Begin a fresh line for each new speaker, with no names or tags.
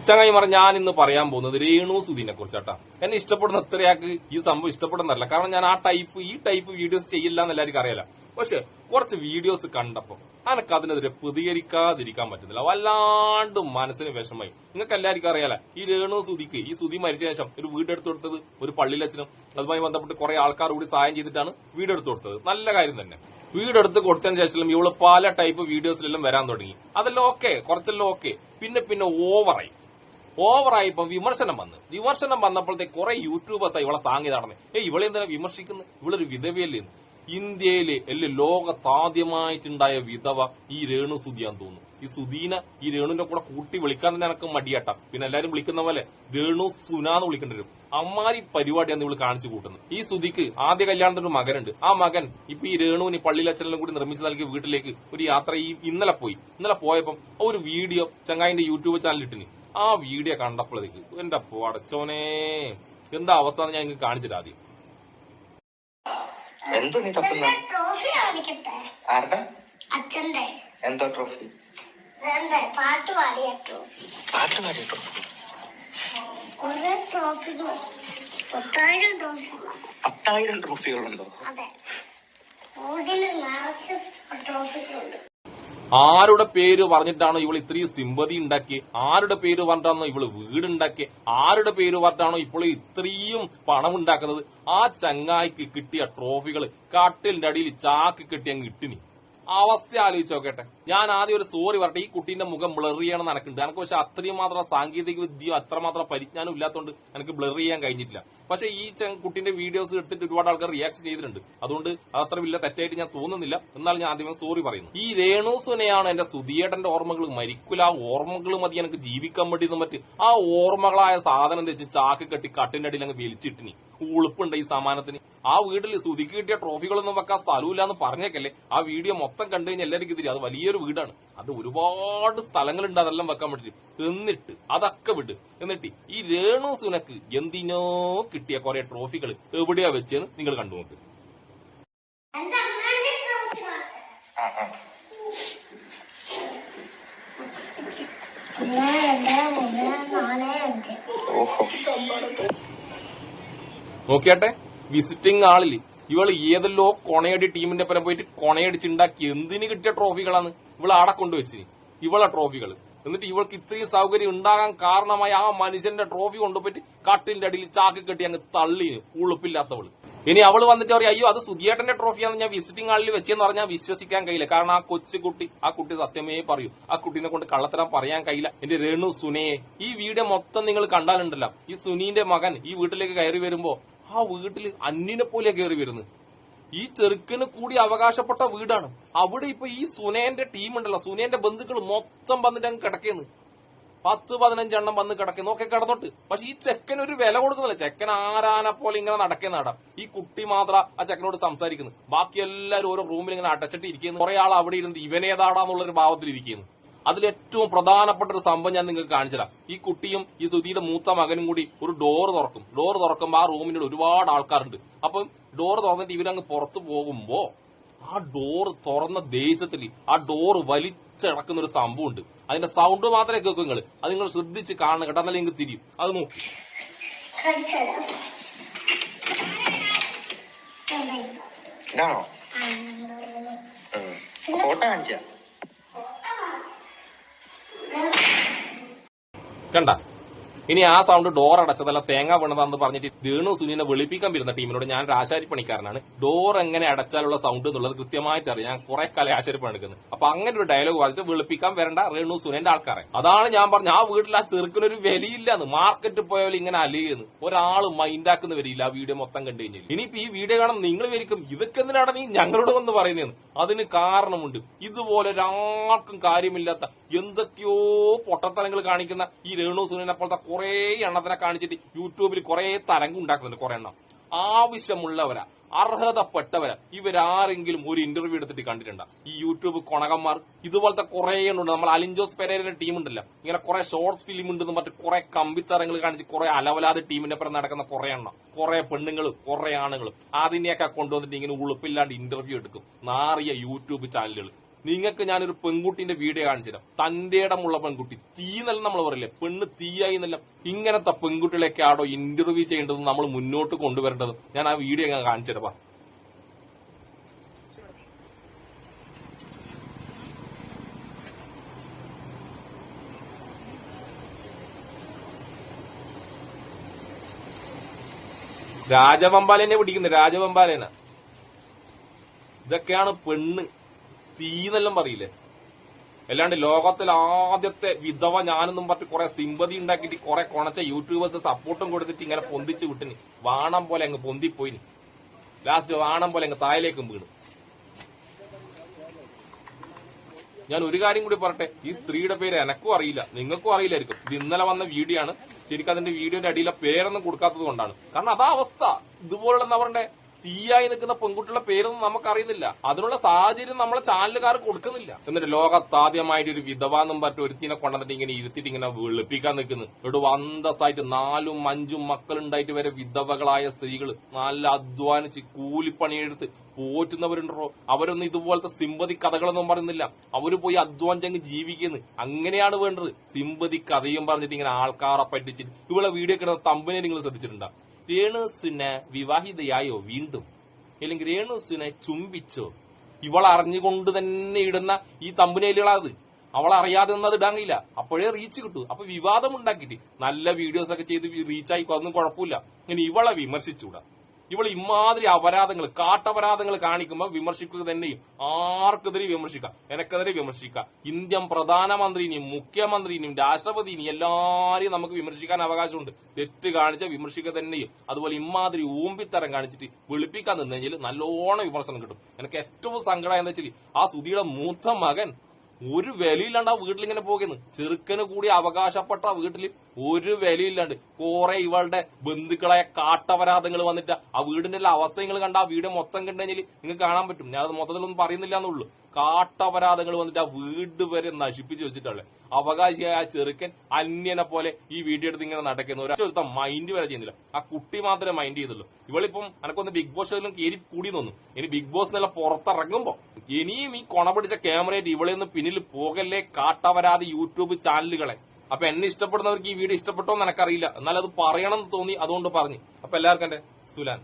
ചങ്ങായിമാർ ഞാൻ ഇന്ന് പറയാൻ പോകുന്നത് രേണു സുധീനെ കുറിച്ചാട്ടാ. എന്നെ ഇഷ്ടപ്പെടുന്ന എത്രയാൾക്ക് ഈ സംഭവം ഇഷ്ടപ്പെടുന്നതല്ല. കാരണം ഞാൻ ഈ ടൈപ്പ് വീഡിയോസ് ചെയ്യില്ല എന്ന് എല്ലാവർക്കും അറിയാലോ. പക്ഷെ കുറച്ച് വീഡിയോസ് കണ്ടപ്പോ അനക്ക് അതിനെതിരെ പ്രതികരിക്കാതിരിക്കാൻ പറ്റുന്നില്ല. വല്ലാണ്ട് മനസ്സിന് വിഷമമായി. നിങ്ങൾക്ക് എല്ലാവർക്കും അറിയാലോ, ഈ രേണു സുധിക്ക് ഈ സുധി മരിച്ച ശേഷം ഒരു വീടെടുത്ത് കൊടുത്തത് ഒരു പള്ളിയിലച്ഛനും അതുമായി ബന്ധപ്പെട്ട് കുറെ ആൾക്കാർ കൂടി സഹായം ചെയ്തിട്ടാണ് വീടെടുത്ത് കൊടുത്തത്. നല്ല കാര്യം തന്നെ. വീടെടുത്ത് കൊടുത്തതിന് ശേഷം ഇവള് പല ടൈപ്പ് വീഡിയോസിലെല്ലാം വരാൻ തുടങ്ങി. അതെല്ലാം ഓക്കെ, കുറച്ചെല്ലാം ഓക്കെ. പിന്നെ ഓവറായിപ്പോ വിമർശനം വന്നപ്പോഴത്തേക്ക് കുറെ യൂട്യൂബേഴ്സായി ഇവളെ താങ്ങി നടന്നേ. ഇവളെന്തിനാ വിമർശിക്കുന്നത്? ഇവളൊരു വിധവയല്ലേ? ഇന്ത്യയിലെ ലോകത്താദ്യമായിട്ടുണ്ടായ വിധവ ഈ രേണു സുധിയാന്ന് തോന്നുന്നു. ഈ സുധീനെ ഈ രേണുവിന്റെ കൂടെ കൂട്ടി വിളിക്കാൻ തന്നെ എനക്ക് മടിയാട്ടാ. പിന്നെ എല്ലാരും വിളിക്കുന്ന പോലെ രേണു സുനാന്ന് വിളിക്കേണ്ടി വരും. അമ്മാരി പരിപാടിയാണ് ഇവള് കാണിച്ചു കൂട്ടുന്നത്. ഈ സുധിക്ക് ആദ്യ കല്യാണത്തിന് മകനുണ്ട്. ആ മകൻ ഇപ്പൊ ഈ രേണുവിന് പള്ളിയിലച്ഛനെല്ലാം കൂടി നിർമ്മിച്ചു നൽകിയ വീട്ടിലേക്ക് ഒരു യാത്ര ഇന്നലെ പോയപ്പം ഒരു വീഡിയോ ചങ്ങായിന്റെ യൂട്യൂബ് ചാനൽ ഇട്ടിന്. ആ വീഡിയോ കണ്ടപ്പോഴത്തേക്ക് എന്റെ പടച്ചോനെ എന്താ അവസ്ഥ ഞാൻ നിങ്ങൾക്ക് കാണിച്ചിട്ട് ആദ്യം.
എന്തോ നീ തപ്പുന്ന
ട്രോഫി കാണിക്കട്ടെ?
ആരുടെ?
അച്ഛന്റെ.
എന്തോ ട്രോഫി?
പാട്ട് പാടിയ ട്രോഫി.
പാട്ട് പാടിയ ട്രോഫി?
കുറെ ട്രോഫികൾ, 10,000 ട്രോഫികൾ.
10,000 ട്രോഫികളുണ്ടോ?
അതെ, ഓടിന് നിറച്ച് ട്രോഫികളുണ്ട്.
ആരുടെ പേര് പറഞ്ഞിട്ടാണോ ഇവൾ ഇത്രയും സിമ്പതി ഉണ്ടാക്കി? ആരുടെ പേര് പറഞ്ഞിട്ടാണോ ഇവള് വീടുണ്ടാക്കി? ആരുടെ പേര് പറഞ്ഞിട്ടാണോ ഇപ്പോൾ ഇത്രയും പണം ഉണ്ടാക്കുന്നത്? ആ ചങ്ങായിക്ക് കിട്ടിയ ട്രോഫികൾ കട്ടിലിന്റെ അടിയിൽ ചാക്ക് കെട്ടി അങ്ങ് ഇട്ടിനി. അവസ്ഥ ആലോചിച്ച് നോക്കട്ടെ. ഞാൻ ആദ്യം ഒരു സോറി പറട്ടെ, ഈ കുട്ടീന്റെ മുഖം ബ്ലർ ചെയ്യണമെന്ന് എനിക്കുണ്ട്. എനിക്ക് പക്ഷെ അത്രയും മാത്രം സാങ്കേതിക വിദ്യ അത്രമാത്രം പരിജ്ഞാനം ഇല്ലാത്തതുകൊണ്ട് എനിക്ക് ബ്ലർ ചെയ്യാൻ കഴിഞ്ഞിട്ടില്ല. പക്ഷെ ഈ കുട്ടീന്റെ വീഡിയോസ് എടുത്തിട്ട് ഒരുപാട് ആൾക്കാർ റിയാക്ഷൻ ചെയ്തിട്ടുണ്ട്. അതുകൊണ്ട് അതത്ര വലിയ തെറ്റായിട്ട് ഞാൻ തോന്നുന്നില്ല. എന്നാൽ ഞാൻ ആദ്യമേ സോറി പറയുന്നു. ഈ രേണു സുനയാണ് എന്റെ സുധിയേട്ടന്റെ ഓർമ്മകൾ. മരിക്കില്ല, ആ ഓർമ്മകൾ മതി എനിക്ക് ജീവിക്കാൻ വേണ്ടി മറ്റ് ആ ഓർമ്മകളായ സാധനം വെച്ച് ചാക്ക് കെട്ടി കട്ടിന്റെ അടിയിൽ അങ്ങ് വലിച്ചിട്ടിനി. ഉളുപ്പുണ്ട് ഈ സമാനത്തിന്. ആ വീട്ടിൽ സുധിക്ക് കിട്ടിയ ട്രോഫികളൊന്നും വെക്കാൻ സ്ഥലമില്ല എന്ന് പറഞ്ഞേക്കല്ലേ. ആ വീഡിയോ മൊത്തം കണ്ടു കഴിഞ്ഞാൽ എല്ലാവർക്കും തിരി അത് വലിയൊരു വീടാണ്. അത് ഒരുപാട് സ്ഥലങ്ങളുണ്ട് അതെല്ലാം വെക്കാൻ വേണ്ടിട്ട്. എന്നിട്ട് അതൊക്കെ വിട്ട് എന്നിട്ട് ഈ രേണു സുനക്ക് എന്തിനോ കിട്ടിയ കുറെ ട്രോഫികൾ എവിടെയാ വെച്ചെന്ന് നിങ്ങൾ കണ്ടു നോക്ക്. നോക്കിയാട്ടെ, വിസിറ്റിംഗ് ആളില് ഇവള് ഏതല്ലോ കൊണയടി ടീമിന്റെ പരം പോയിട്ട് കൊണയടിച്ചുണ്ടാക്കി എന്തിന് കിട്ടിയ ട്രോഫികളാണ് ഇവള് ആടെ കൊണ്ടുവച്ച് ഇവളെ ട്രോഫികൾ. എന്നിട്ട് ഇവൾക്ക് ഇത്രയും സൗകര്യം ഉണ്ടാകാൻ കാരണമായ ആ മനുഷ്യന്റെ ട്രോഫി കൊണ്ടുപോയിട്ട് കാട്ടിന്റെ അടിയിൽ ചാക്ക് കെട്ടി അങ്ങ് തള്ളിന്. ഉളുപ്പില്ലാത്തവള്. ഇനി അവള് വന്നിട്ട് പറയും, അയ്യോ അത് സുധിയേട്ടന്റെ ട്രോഫിയാന്ന് ഞാൻ വിസിറ്റിംഗ് ആളിൽ വെച്ചെന്ന് പറഞ്ഞാൽ വിശ്വസിക്കാൻ കഴിയില്ല. കാരണം ആ കുട്ടി സത്യമേ പറയൂ. ആ കുട്ടീനെ കൊണ്ട് കള്ളത്തരം പറയാൻ കഴിയില്ല. എന്റെ രേണു സുനയെ ഈ വീഡിയോ മൊത്തം നിങ്ങൾ കണ്ടാലുണ്ടല്ലോ, ഈ സുനീന്റെ മകൻ ഈ വീട്ടിലേക്ക് കയറി വരുമ്പോ ആ വീട്ടിൽ അന്യനെ പോലെ കയറി വരുന്നത്. ഈ ചെറുക്കന് കൂടി അവകാശപ്പെട്ട വീടാണ്. അവിടെ ഇപ്പൊ ഈ സുനേന്റെ ടീം ഉണ്ടല്ലോ, സുനേന്റെ ബന്ധുക്കൾ മൊത്തം വന്നിട്ട് അങ്ങ് കിടക്കുന്നു. 10-15 എണ്ണം വന്ന് കിടക്കുന്നു. ഒക്കെ കിടന്നോട്ട്. പക്ഷെ ഈ ചെക്കൻ ഒരു വില കൊടുക്കുന്നില്ല. ചെക്കൻ ആരാനെ പോലെ ഇങ്ങനെ നടക്കുന്നതാടാ. ഈ കുട്ടി മാത്രം ആ ചെക്കനോട് സംസാരിക്കുന്നു. ബാക്കി എല്ലാവരും ഓരോ റൂമിൽ ഇങ്ങനെ അടച്ചിട്ട് ഇരിക്കുന്നു. കുറെ ആൾ അവിടെ ഇരുന്ന് ഇവനേതാടാന്നുള്ളൊരു ഭാവത്തിൽ ഇരിക്കുന്നു. അതിലേറ്റവും പ്രധാനപ്പെട്ട ഒരു സംഭവം ഞാൻ നിങ്ങൾക്ക് കാണിച്ചുതരാം. ഈ കുട്ടിയും ഈ സുധിയുടെ മൂത്ത മകനും കൂടി ഒരു ഡോർ തുറക്കും. ഡോർ തുറക്കുമ്പോൾ ആ റൂമിനോട് ഒരുപാട് ആൾക്കാരുണ്ട്. അപ്പം ഡോർ തുറന്നിട്ട് ഇവരങ്ങ് പുറത്തു പോകുമ്പോ ആ ഡോർ തുറന്ന ദേശത്തിൽ ആ ഡോർ വലിച്ചടക്കുന്ന ഒരു സംഭവം ഉണ്ട്. അതിന്റെ സൗണ്ട് മാത്രമേ കേൾക്കൂ. അത് നിങ്ങൾ ശ്രദ്ധിച്ച് കാണണം കേട്ടോ, എന്നാലും നിങ്ങൾക്ക് തിരിയും. അത് നോക്കി കണ്ട. ഇനി ആ സൗണ്ട് ഡോർ അടച്ചതല്ല തേങ്ങ വീണതാന്ന് പറഞ്ഞിട്ട് രേണു സുനിനെ വെളുപ്പിക്കാൻ വരുന്ന ടീമിനോട് ഞാൻ ഒരു ആശാരി പണിക്കാരനാണ്, ഡോർ എങ്ങനെ അടച്ചാലുള്ള സൗണ്ട് എന്നുള്ളത് കൃത്യമായിട്ട് അറിയാം. ഞാൻ കുറെ കാലം ആശാരി പണിക്കുന്നത്. അപ്പൊ അങ്ങനെ ഒരു ഡയലോഗ് പറഞ്ഞിട്ട് വെളുപ്പിക്കാൻ വരണ്ട രേണു സുനന്റെ ആൾക്കാരെ. അതാണ് ഞാൻ പറഞ്ഞ ആ വീട്ടിൽ ആ ചെറുക്കിനൊരു വിലയില്ലാന്ന്. മാർക്കറ്റിൽ പോയാലും ഇങ്ങനെ അലിയുന്നു. ഒരാള് മൈൻഡാക്കുന്ന വരില്ല ആ വീഡിയോ മൊത്തം കണ്ടു കഴിഞ്ഞാൽ. ഇനിയിപ്പോ ഈ വീഡിയോ കാണാൻ നിങ്ങൾ വരിക്കും ഇതൊക്കെ എന്തിനാണ് നീ ഞങ്ങളോട് വന്ന് പറയുന്നതെന്ന്. അതിന് കാരണമുണ്ട്. ഇതുപോലെ ഒരാൾക്കും കാര്യമില്ലാത്ത എന്തൊക്കെയോ പൊട്ടത്തരങ്ങൾ കാണിക്കുന്ന ഈ രേണു സുനിനെ പോലത്തെ കുറെ എണ്ണത്തിനെ കാണിച്ചിട്ട് യൂട്യൂബിൽ കുറെ തരംഗം ഉണ്ടാക്കുന്നുണ്ട്. കുറെ എണ്ണം ആവശ്യമുള്ളവരാ, അർഹതപ്പെട്ടവരാ. ഇവരാരെങ്കിലും ഒരു ഇന്റർവ്യൂ എടുത്തിട്ട് കണ്ടിട്ടുണ്ടോ? ഈ യൂട്യൂബ് കൊണകന്മാർ ഇതുപോലത്തെ കുറെ എണ്ണുണ്ട്. നമ്മൾ അലിൻജോസ് പെരേരന്റെ ടീം ഉണ്ടല്ലോ, ഇങ്ങനെ കുറെ ഷോർട്സ് ഫിലിം ഉണ്ടെന്ന് മറ്റു കുറെ കമ്പിത്തരങ്ങൾ കാണിച്ച് കുറെ അലവലാതെ ടീമിന്റെ പുറം നടക്കുന്ന കുറെ എണ്ണം, കുറെ പെണ്ണുങ്ങളും കുറെ ആണുങ്ങളും അതിനെയൊക്കെ കൊണ്ടുവന്നിട്ട് ഇങ്ങനെ ഉളുപ്പില്ലാണ്ട് ഇന്റർവ്യൂ എടുക്കും. നാറിയ യൂട്യൂബ് ചാനലുകൾ. നിങ്ങൾക്ക് ഞാനൊരു പെൺകുട്ടിന്റെ വീഡിയോ കാണിച്ചു തരാം. തന്റെ ഇടമുള്ള പെൺകുട്ടി, തീ എന്നല്ല നമ്മൾ പറയില്ലേ, പെണ്ണ് തീയായി എന്നല്ല. ഇങ്ങനത്തെ പെൺകുട്ടികളെയൊക്കെ ആടോ ഇന്റർവ്യൂ ചെയ്യേണ്ടത്, നമ്മൾ മുന്നോട്ട് കൊണ്ടുവരേണ്ടത്. ഞാൻ ആ വീഡിയോ ഞാൻ കാണിച്ചു തരാം. രാജവെമ്പാലേനെ പിടിക്കുന്നത്, രാജവെമ്പാലേന. ഇതൊക്കെയാണ് പെണ്ണ് തീ എന്നെല്ലാം പറയില്ലേ. അല്ലാണ്ട് ലോകത്തിൽ ആദ്യത്തെ വിധവ ഞാനെന്നും പറഞ്ഞിട്ട് കുറെ സിമ്പതി ഉണ്ടാക്കിയിട്ട് കുറെ കൊണച്ച യൂട്യൂബേഴ്സ് സപ്പോർട്ടും കൊടുത്തിട്ട് ഇങ്ങനെ പൊന്തിച്ച് വിട്ടിന്. വാണം പോലെ അങ്ങ് പൊന്തിപ്പോയിന്. ലാസ്റ്റ് വാണം പോലെ അങ്ങ് താഴേക്കും വീണ്. ഞാൻ ഒരു കാര്യം കൂടി പറട്ടെ, ഈ സ്ത്രീയുടെ പേര് എനക്കും അറിയില്ല, നിങ്ങൾക്കും അറിയില്ലായിരിക്കും. ഇത് ഇന്നലെ വന്ന വീഡിയോ ആണ്. ശരിക്കും അതിന്റെ വീഡിയോന്റെ അടിയിലെ പേരൊന്നും കൊടുക്കാത്തത് കൊണ്ടാണ്. കാരണം അതാ അവസ്ഥ. ഇതുപോലുള്ള എന്താ പറയണ്ടേ, തീയായി നിൽക്കുന്ന പെൺകുട്ടികളുടെ പേരൊന്നും നമുക്കറിയുന്നില്ല. അതിനുള്ള സാഹചര്യം നമ്മളെ ചാനലുകാർ കൊടുക്കുന്നില്ല. എന്നിട്ട് ലോകത്താദ്യമായിട്ട് ഒരു വിധവ എന്നും പറഞ്ഞിട്ട് ഒരുത്തിനെ കൊണ്ടുവന്നിട്ട് ഇങ്ങനെ ഇരുത്തിട്ട് ഇങ്ങനെ വെളുപ്പിക്കാൻ നിൽക്കുന്നു. ഇവിടെ അന്തസ്സായിട്ട് 4ഉം 5ഉം മക്കളുണ്ടായിട്ട് വരെ വിധവകളായ സ്ത്രീകൾ നല്ല അധ്വാനിച്ച് കൂലിപ്പണിയെടുത്ത് പോറ്റുന്നവരുണ്ടോ. അവരൊന്നും ഇതുപോലത്തെ സിമ്പതി കഥകളൊന്നും പറയുന്നില്ല. അവര് പോയി അധ്വാനിച്ചങ്ങ് ജീവിക്കുന്നു. അങ്ങനെയാണ് വേണ്ടത്. സിമ്പതി കഥയും പറഞ്ഞിട്ട് ഇങ്ങനെ ആൾക്കാരെ പറ്റിച്ചിട്ട് ഇവിടെ വീഡിയോ കിടന്ന തമ്പനെ നിങ്ങൾ ശ്രദ്ധിച്ചിട്ടുണ്ടോ? രേണുസുനെ വിവാഹിതയായോ വീണ്ടും, അല്ലെങ്കിൽ രേണുസുനെ ചുംബിച്ചോ. ഇവൾ അറിഞ്ഞുകൊണ്ട് തന്നെ ഇടുന്ന ഈ തമ്പനയിലുകളത്. അവളറിയാതെ ഒന്നും അത് ഇടാൻ കഴിയില്ല. അപ്പോഴേ റീച്ച് കിട്ടൂ. അപ്പൊ വിവാദം ഉണ്ടാക്കിയിട്ട് നല്ല വീഡിയോസ് ഒക്കെ ചെയ്ത് റീച്ചായി ഒന്നും കുഴപ്പമില്ല. ഇനി ഇവളെ വിമർശിച്ചൂടാ. ഇവൾ ഇമാതിരി അപരാധങ്ങൾ, കാട്ടപരാധങ്ങൾ കാണിക്കുമ്പോൾ വിമർശിക്കുക തന്നെയും. ആർക്കെതിരെ വിമർശിക്കാം, എനക്കെതിരെ വിമർശിക്കാം. ഇന്ത്യൻ പ്രധാനമന്ത്രിനെയും മുഖ്യമന്ത്രിനെയും രാഷ്ട്രപതിനെയും എല്ലാരെയും നമുക്ക് വിമർശിക്കാൻ അവകാശമുണ്ട്. തെറ്റ് കാണിച്ച വിമർശിക്കുക തന്നെയും. അതുപോലെ ഇമാതിരി ഊമ്പിത്തരം കാണിച്ചിട്ട് വെളുപ്പിക്കാൻ നിന്ന് കഴിഞ്ഞാൽ നല്ലോണം വിമർശനം കിട്ടും. എനിക്ക് ഏറ്റവും സങ്കടം എന്താ വെച്ചാൽ ആ സുധിയുടെ മൂത്ത മകൻ ഒരു വിലയില്ലാണ്ട് ആ വീട്ടിലിങ്ങനെ പോകുന്നു. ചെറുക്കന് കൂടി അവകാശപ്പെട്ട വീട്ടിൽ ഒരു വിലയില്ലാണ്ട് കുറെ ഇവളുടെ ബന്ധുക്കളായ കാട്ടപരാധങ്ങൾ വന്നിട്ട് ആ വീടിന്റെ എല്ലാ അവസ്ഥകൾ കണ്ട ആ വീട് മൊത്തം കണ്ടുകഴിഞ്ഞാൽ നിങ്ങൾക്ക് കാണാൻ പറ്റും. ഞാനത് മൊത്തത്തിലൊന്നും പറയുന്നില്ല എന്നുള്ളൂ. കാട്ടപരാധങ്ങൾ വന്നിട്ട് ആ വീട് വരെ നശിപ്പിച്ചു വെച്ചിട്ടുള്ളേ. അവകാശിയായ ആ ചെറുക്കൻ അന്യനെ പോലെ ഈ വീഡിയോ എടുത്ത് ഇങ്ങനെ നടക്കുന്നു. ഒരൊരുത്ത മൈൻഡ് വരെ ചെയ്യുന്നില്ല. ആ കുട്ടി മാത്രമേ മൈൻഡ് ചെയ്തുള്ളൂ. ഇവളിപ്പം എനക്കൊന്ന് ബിഗ് ബോസ് ഷോയിലും കയറി കൂടി തോന്നും. ഇനി ബിഗ് ബോസ് നല്ല പുറത്തിറങ്ങുമ്പോ ഇനിയും ഈ കൊണ പിടിച്ച ക്യാമറയായിട്ട് ഇവളെയൊന്ന് പിന്നിൽ പോകല്ലേ കാട്ടപരാധി യൂട്യൂബ് ചാനലുകളെ. അപ്പൊ എന്നെ ഇഷ്ടപ്പെടുന്നവർക്ക് ഈ വീഡിയോ ഇഷ്ടപ്പെട്ടോ എന്ന് എനിക്കറിയില്ല. എന്നാൽ അത് പറയണം എന്ന് തോന്നി, അതുകൊണ്ട് പറഞ്ഞു. അപ്പൊ എല്ലാവർക്കും എന്റെ സുലാൻ.